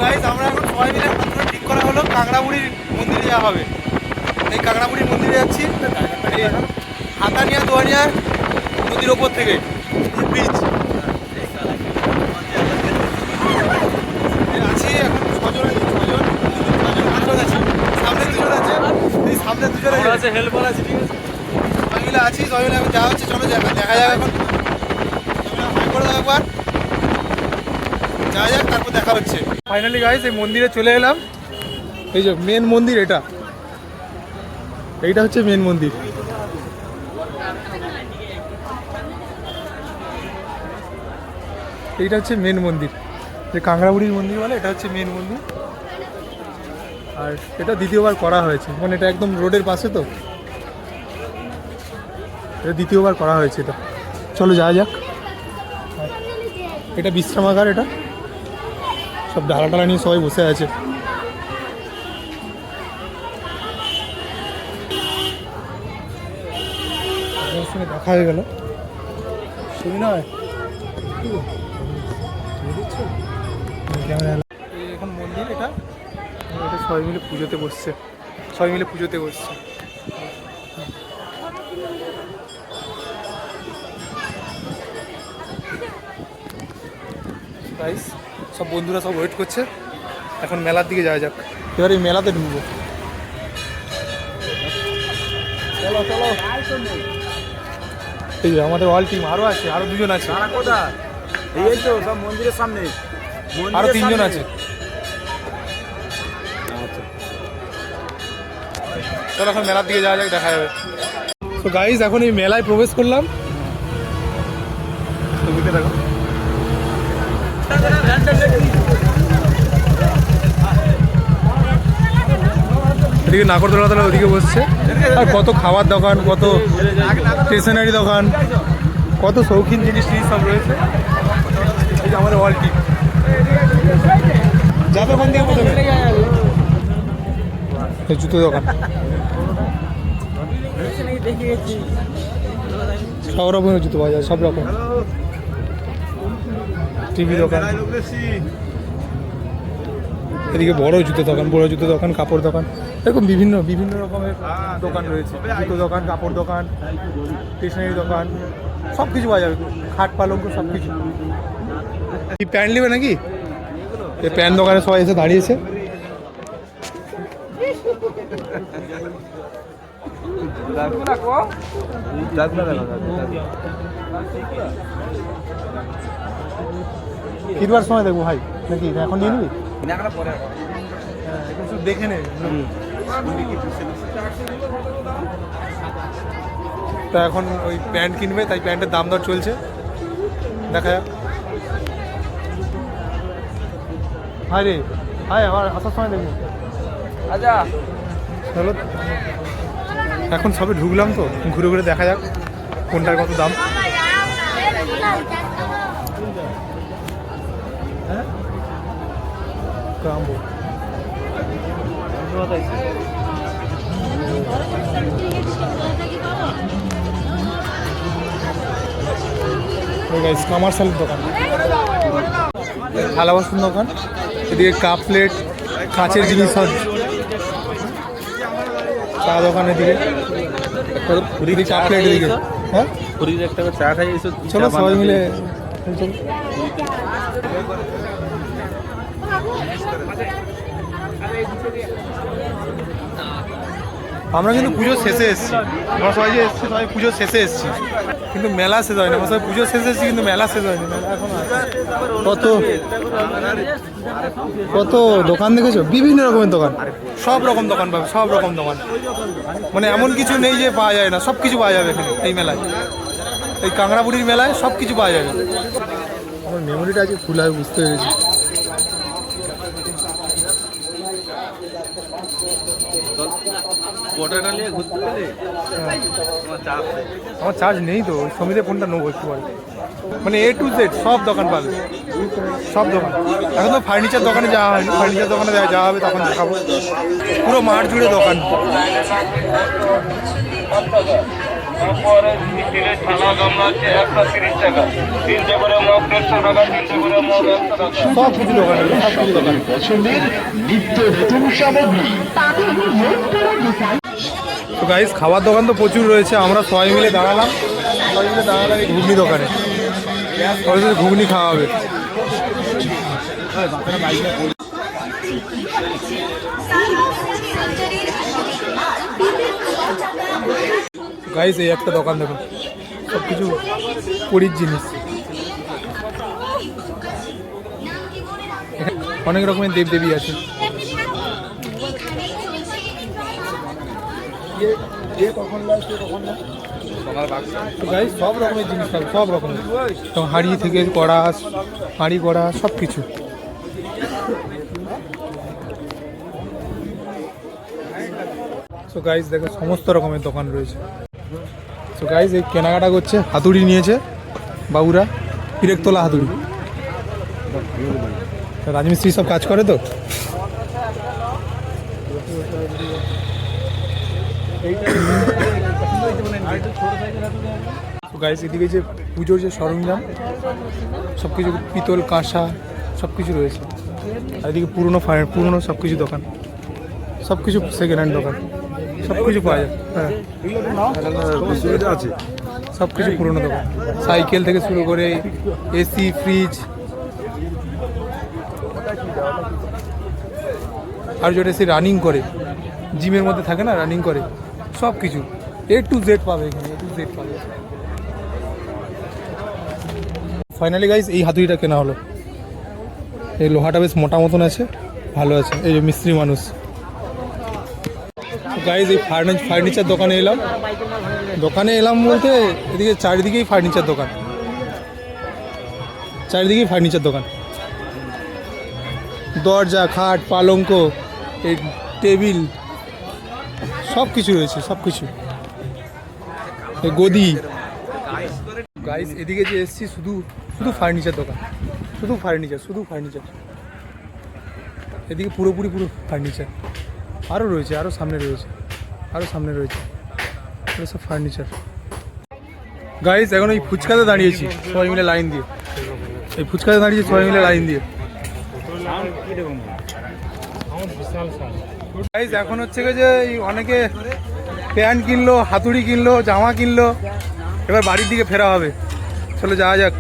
Guys আমরা এখন সবাই মিলে ঠিক করা হলো কাঁকড়াবুড়ির মন্দিরে যাওয়া হবে। এই কাঁকড়াবুড়ির মন্দিরে যাচ্ছি হাতানিয়া দোয়ানিয়া নদীর ওপর থেকে ব্রিজ আছি এখন ছজন আছে, সামনে দুজন আছে, এই সামনে দুজন আছে, হেল্পার আছে, ঠিক আছে সবাই মিলে আছি, সবাই মিলে এখন যাওয়া হচ্ছে। চলো দেখা যাক এখন হাই করে দাও একবার, যাওয়া যাক, তারপর দেখা হচ্ছে। ফাইনালি গাইস এই মন্দিরে চলে এলাম। এই যে মেন মন্দির, এইটা হচ্ছে মেন মন্দির। এইটা হচ্ছে মেন মন্দির, যে কাঁকড়াবুড়ির মন্দির বলে, এটা হচ্ছে মেন মন্দির। আর এটা দ্বিতীয়বার করা হয়েছে, মানে এটা একদম রোডের পাশে, তো এটা দ্বিতীয়বার করা হয়েছে। এটা চলো যাওয়া যাক। এটা বিশ্রামাগার, এটা সব ডালা টালা নিয়ে সবাই বসে আছে। আপনার সঙ্গে দেখা হয়ে গেল, শুনি না এখন মন্দির, এটা সবাই মিলে পুজোতে বসছে, গাইস সব বন্ধুরা সব ওয়েট করছে, এখন মেলার দিকে যাওয়া যাক। এবার এই মেলাতে ঢুকবো, চলো চলো। এই যে আমাদের অল টিম আরো আছে, আরো দুজন আছে, এই তো সব মন্দিরের সামনে, আরো তিনজন আছে। চলো এখন মেলার দিকে যাওয়া যাক, দেখা যাবে। তো গাইস এখন এই মেলায় প্রবেশ করলাম, ছবিতে দেখো। এদিকে নাগরদোলা ওদিকে বসছে, আর কত খাবার দোকান, কত স্টেশনারি দোকান, কত শৌখিন জিনিস সব রয়েছে। এই যে আমাদের অল টিম যাবে ওখান থেকে প্রথমে, জুতো দোকান, সব রকমের জুতো পাওয়া যায়, সব রকম টিভি দোকান, এদিকে বড় জুতো দোকান, কাপড় দোকান, এরকম বিভিন্ন রকমের দোকান রয়েছে। জুতো দোকান, কাপড় দোকান, স্টেশনারি দোকান, সব কিছু পাওয়া যাবে, খাট পালঙ্ক সব কিছু। কি প্যান্ট নেবে নাকি? এই প্যান্ট দোকানে সবাই এসে দাঁড়িয়েছে। ফিরবার সময় দেখবো ভাই, নাকি এখন নিয়ে নিবি? দেখে নে। তা এখন ওই প্যান্ট কিনবে, তাই প্যান্টের দাম দর চলছে, দেখা যাক। হাই রে হাই, আবার আসার সময় দেখবো। আচ্ছা চলো এখন সবে ঢুকলাম, তো ঘুরে ঘুরে দেখা যাক কোনটার কত দাম। হ্যাঁ কমার্শিয়াল দোকান, থালা বাসন দোকান, এদিকে কাপ প্লেট, কাঁচের জিনিস, সব চা দোকানের দিকে, চা প্লেট এদিকে। হ্যাঁ একটা চা খাই, চলো সবাই মিলে। আমরা কিন্তু পুজোর শেষে এসেছি, আমরা সবাই যে এসেছি সবাই পুজোর শেষে এসেছি, কিন্তু মেলা শেষ হয়নি। আমরা সবাই পুজোর শেষে এসেছি, কিন্তু মেলা শেষ হয়নি। মেলা এখন কত দোকান দেখেছো, বিভিন্ন রকমের দোকান, সব রকম দোকান পাবে, সব রকম দোকান, মানে এমন কিছু নেই যে পাওয়া যায় না, সব কিছু পাওয়া যাবে এখানে। এই মেলায়, এই কাঁকড়াবুড়ির মেলায় সব কিছু পাওয়া যাবে। আমার মেমোরিটা আজকে ফুল হয়, বুঝতে পেরেছি। আমার চার্জ নেই তো, সমিতে ফোনটা নেবো একটু পরে। মানে A to Z সব দোকান পাবে, সব দোকান। এখন তো ফার্নিচার দোকানে যাওয়া হয়নি, ফার্নিচার দোকানে যাওয়া হবে, তখন দেখাবো। পুরো মাঠ জুড়ে দোকান। তারপরে স্টিলের থালা গামলা আছে 130 টাকা, 3টে করে মগ 150 টাকা, 3টে করে মগ 100 টাকা। সব কিছু দোকান আছে, সব কিছু দোকান। তো গাইস খাবার দোকান তো প্রচুর রয়েছে, আমরা সবাই মিলে দাঁড়ালাম এই ঘুগনি দোকানে। সবাই ঘুগনি খাওয়া হবে। গাইস এই একটা দোকান দেখো, সব কিছু পুরীর জিনিস, অনেক রকমের দেবদেবী আছে। গাইস সব রকমের জিনিস পাবে, সব রকমের, হাঁড়ি থেকে কড়া, হাঁড়ি কড়া সব কিছু। সো গাইস দেখো সমস্ত রকমের দোকান রয়েছে। সো গাইস এই কেনাকাটা করছে, হাতুড়ি নিয়েছে বাবুরা, পিরেকতলা হাতুড়ি। রাজমিস্ত্রি সব কাজ করে তো। গাইস এদিকে যে পুজোর যে সরঞ্জাম সব কিছু, পিতল কাঁসা সব কিছু রয়েছে। আর এদিকে পুরনো সব কিছু দোকান, সব কিছু সেকেন্ড হ্যান্ড দোকান, সব কিছু পাওয়া যায়। হ্যাঁ আছে সব কিছু পুরনো দোকান, সাইকেল থেকে শুরু করে এসি, ফ্রিজ, আর যেটা সে রানিং করে, জিমের মধ্যে থাকে না, রানিং করে, সব কিছু A to Z পাবে এখানে, A to Z পাবে। ফাইনালি গাইস এই হাতুড়িটা কেনা হলো। এই লোহাটা বেশ মোটা মতন আছে, ভালো আছে। এই যে মিস্ত্রি মানুষ। গাইস এই ফার্নিচার দোকানে এলাম বলতে এদিকে চারিদিকেই ফার্নিচার দোকান, দরজা, খাট, পালঙ্ক, এই টেবিল সব কিছু রয়েছে, সব কিছু, গদি। গাইস এদিকে যে এসছি শুধু ফার্নিচার দোকান, শুধু ফার্নিচার। এদিকে পুরো ফার্নিচার। আরও রয়েছে, আরও সামনে রয়েছে সব ফার্নিচার। গাইস এখন এই ফুচকাতে দাঁড়িয়েছি সবাই মিলে লাইন দিয়ে, গাইস এখন হচ্ছে যে অনেকে প্যান্ট কিনলো, হাতুড়ি কিনলো, জামা কিনলো, এবার বাড়ির দিকে ফেরা হবে। চলো যাওয়া যাক।